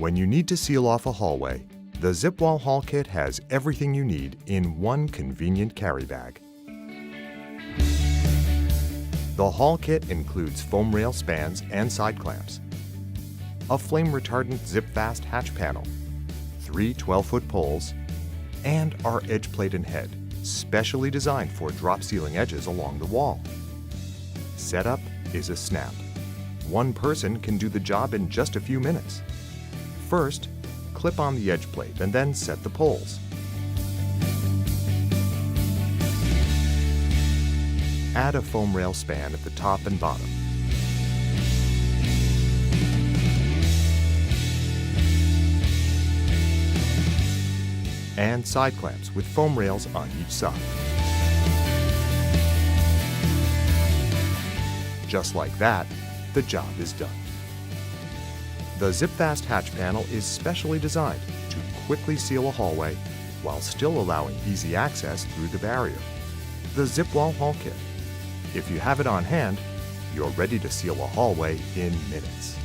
When you need to seal off a hallway, the ZipWall Hall Kit has everything you need in one convenient carry bag. The Hall Kit includes foam rail spans and side clamps, a flame-retardant zip-fast hatch panel, 3 12-foot poles, and our edge plate and head, specially designed for drop sealing edges along the wall. Setup is a snap. One person can do the job in just a few minutes. First, clip on the edge plate and then set the poles. Add a foam rail span at the top and bottom. And side clamps with foam rails on each side. Just like that, the job is done. The zip-fast hatch panel is specially designed to quickly seal a hallway while still allowing easy access through the barrier. The ZipWall Hall Kit. If you have it on hand, you're ready to seal a hallway in minutes.